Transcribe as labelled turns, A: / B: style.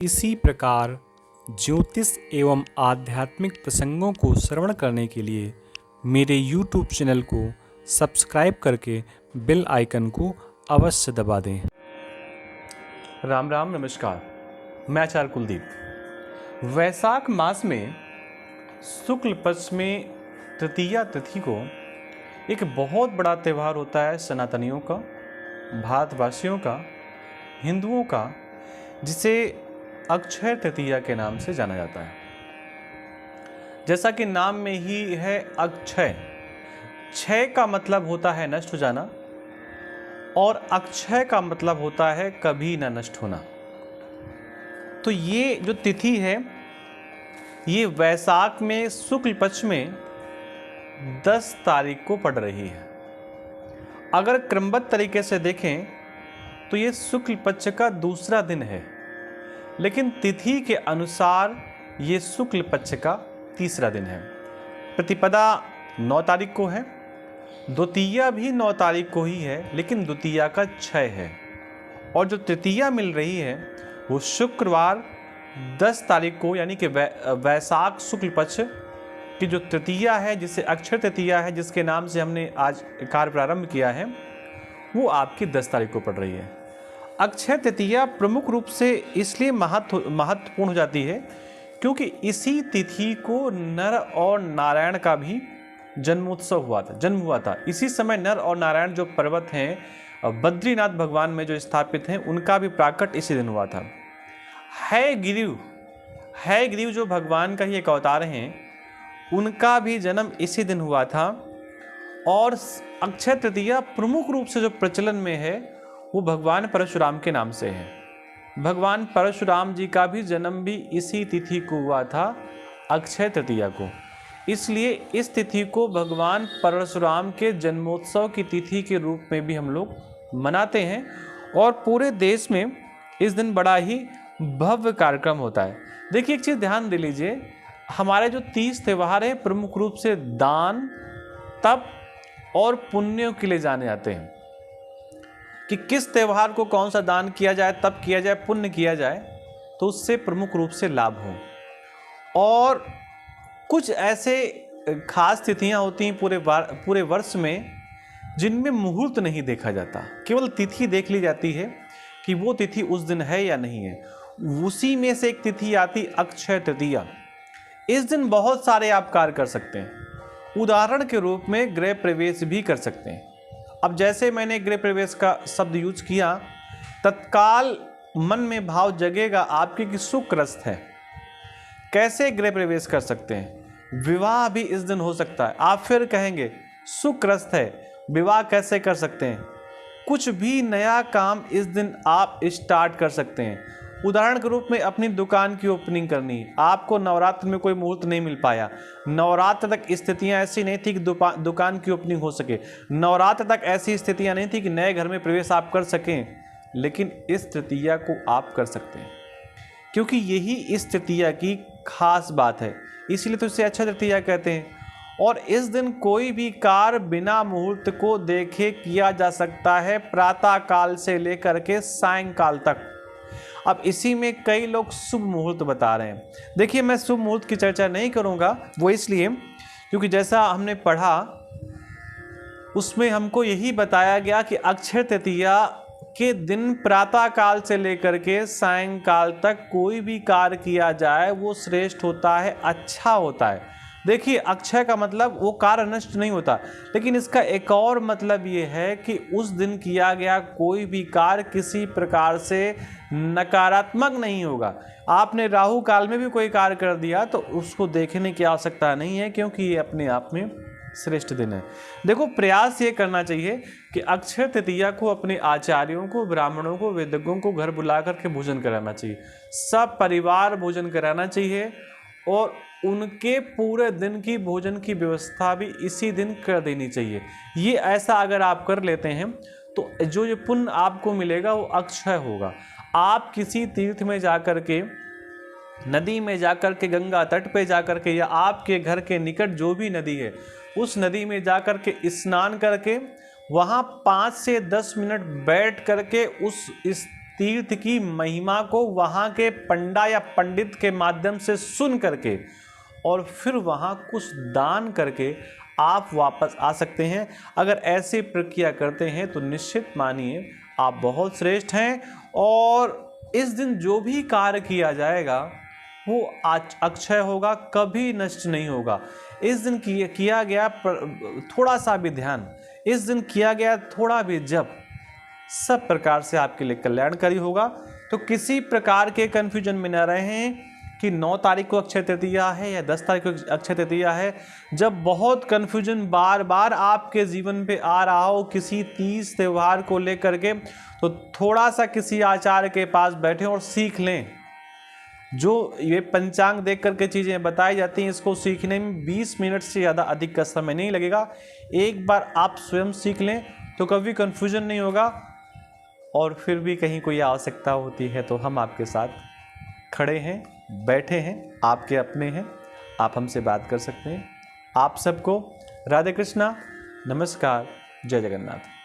A: इसी प्रकार ज्योतिष एवं आध्यात्मिक प्रसंगों को श्रवण करने के लिए मेरे YouTube चैनल को सब्सक्राइब करके बेल आइकन को अवश्य दबा दें।
B: राम राम नमस्कार, मैं आचार्य कुलदीप। वैशाख मास में शुक्ल पक्ष में तृतीया तिथि को एक बहुत बड़ा त्यौहार होता है सनातनियों का, भारतवासियों का, हिंदुओं का, जिसे अक्षय तृतीया के नाम से जाना जाता है। जैसा कि नाम में ही है अक्षय, क्षय का मतलब होता है नष्ट हो जाना और अक्षय का मतलब होता है कभी न नष्ट होना। तो ये जो तिथि है ये वैशाख में शुक्ल पक्ष में 10 तारीख को पड़ रही है। अगर क्रमबद्ध तरीके से देखें तो ये शुक्ल पक्ष का दूसरा दिन है, लेकिन तिथि के अनुसार ये शुक्ल पक्ष का तीसरा दिन है। प्रतिपदा 9 तारीख को है, द्वितीया भी 9 तारीख को ही है, लेकिन द्वितीया का क्षय है। और जो तृतीया मिल रही है वो शुक्रवार 10 तारीख को, यानी कि वैशाख शुक्ल पक्ष की जो तृतीया है, जिसे अक्षय तृतीया है, जिसके नाम से हमने आज कार्य प्रारंभ किया है, वो आपकी 10 तारीख को पड़ रही है। अक्षय तृतीया प्रमुख रूप से इसलिए महत्वपूर्ण हो जाती है क्योंकि इसी तिथि को नर और नारायण का भी जन्म हुआ था। इसी समय नर और नारायण जो पर्वत हैं बद्रीनाथ भगवान में जो स्थापित हैं, उनका भी प्राकट इसी दिन हुआ था। हयग्रीव जो भगवान का ही एक अवतार हैं, उनका भी जन्म इसी दिन हुआ था। और अक्षय तृतीया प्रमुख रूप से जो प्रचलन में है वो भगवान परशुराम के नाम से है। भगवान परशुराम जी का भी जन्म भी इसी तिथि को हुआ था, अक्षय तृतीया को। इसलिए इस तिथि को भगवान परशुराम के जन्मोत्सव की तिथि के रूप में भी हम लोग मनाते हैं और पूरे देश में इस दिन बड़ा ही भव्य कार्यक्रम होता है। देखिए, एक चीज़ ध्यान दे लीजिए, हमारे जो 30 त्यौहार हैं प्रमुख रूप से दान, तप और पुण्यों के लिए जाने जाते हैं कि किस त्यौहार को कौन सा दान किया जाए, तप किया जाए, पुण्य किया जाए तो उससे प्रमुख रूप से लाभ हो। और कुछ ऐसे खास तिथियां होती हैं पूरे वर्ष में जिनमें मुहूर्त नहीं देखा जाता, केवल तिथि देख ली जाती है कि वो तिथि उस दिन है या नहीं है। उसी में से एक तिथि आती अक्षय तृतीया। इस दिन बहुत सारे आप कार्य कर सकते हैं। उदाहरण के रूप में गृह प्रवेश भी कर सकते हैं। अब जैसे मैंने गृह प्रवेश का शब्द यूज किया, तत्काल मन में भाव जगेगा आपके कि सुग्रस्त है। कैसे गृह प्रवेश कर सकते हैं? विवाह भी इस दिन हो सकता है। आप फिर कहेंगे सुग्रस्त है, विवाह कैसे कर सकते हैं? कुछ भी नया काम इस दिन आप स्टार्ट कर सकते हैं। उदाहरण के रूप में अपनी दुकान की ओपनिंग करनी है, आपको नवरात्र में कोई मुहूर्त नहीं मिल पाया, नवरात्र तक स्थितियां ऐसी नहीं थी कि दुकान की ओपनिंग हो सके, नवरात्र तक ऐसी स्थितियां नहीं थी कि नए घर में प्रवेश आप कर सकें, लेकिन इस तृतीया को आप कर सकते हैं क्योंकि यही इस तृतीया की खास बात है। इसलिए तो इसे अक्षय तृतीया कहते हैं। और इस दिन कोई भी कार्य बिना मुहूर्त को देखे किया जा सकता है, प्रातः काल से लेकर के सायंकाल तक। अब इसी में कई लोग शुभ मुहूर्त बता रहे हैं। देखिए, मैं शुभ मुहूर्त की चर्चा नहीं करूंगा, वो इसलिए क्योंकि जैसा हमने पढ़ा उसमें हमको यही बताया गया कि अक्षय तृतीया के दिन प्रातः काल से लेकर के सायंकाल तक कोई भी कार्य किया जाए वो श्रेष्ठ होता है, अच्छा होता है। देखिए, अक्षय का मतलब वो कार्य नष्ट नहीं होता, लेकिन इसका एक और मतलब ये है कि उस दिन किया गया कोई भी कार्य किसी प्रकार से नकारात्मक नहीं होगा। आपने राहु काल में भी कोई कार्य कर दिया तो उसको देखने की आवश्यकता नहीं है, क्योंकि ये अपने आप में श्रेष्ठ दिन है। देखो, प्रयास ये करना चाहिए कि अक्षय तृतीया को अपने आचार्यों को, ब्राह्मणों को, वेदज्ञों को घर बुला करके भोजन कराना चाहिए। सब परिवार भोजन कराना चाहिए और उनके पूरे दिन की भोजन की व्यवस्था भी इसी दिन कर देनी चाहिए। ये ऐसा अगर आप कर लेते हैं तो जो ये पुण्य आपको मिलेगा वो अक्षय होगा। आप किसी तीर्थ में जाकर के, नदी में जाकर के, गंगा तट पे जाकर के, या आपके घर के निकट जो भी नदी है उस नदी में जाकर के स्नान करके वहाँ 5 से 10 मिनट बैठ करके उस तीर्थ की महिमा को वहाँ के पंडा या पंडित के माध्यम से सुन करके और फिर वहाँ कुछ दान करके आप वापस आ सकते हैं। अगर ऐसी प्रक्रिया करते हैं तो निश्चित मानिए आप बहुत श्रेष्ठ हैं, और इस दिन जो भी कार्य किया जाएगा वो अक्षय होगा, कभी नष्ट नहीं होगा। इस दिन किया गया थोड़ा सा भी ध्यान, इस दिन किया गया थोड़ा भी जप, सब प्रकार से आपके लिए कल्याणकारी होगा। तो किसी प्रकार के कन्फ्यूजन में न रहें कि 9 तारीख को अक्षय तृतीया है या 10 तारीख को अक्षय तृतीया है। जब बहुत कन्फ्यूजन बार बार आपके जीवन पे आ रहा हो किसी तीज त्यौहार को लेकर के, तो थोड़ा सा किसी आचार्य के पास बैठे और सीख लें। जो ये पंचांग देख करके चीज़ें बताई जाती हैं, इसको सीखने में 20 मिनट से ज़्यादा अधिक का समय नहीं लगेगा। एक बार आप स्वयं सीख लें तो कभी कन्फ्यूजन नहीं होगा, और फिर भी कहीं कोई आवश्यकता होती है तो हम आपके साथ खड़े हैं, बैठे हैं, आपके अपने हैं, आप हमसे बात कर सकते हैं। आप सबको राधे कृष्णा, नमस्कार, जय जगन्नाथ।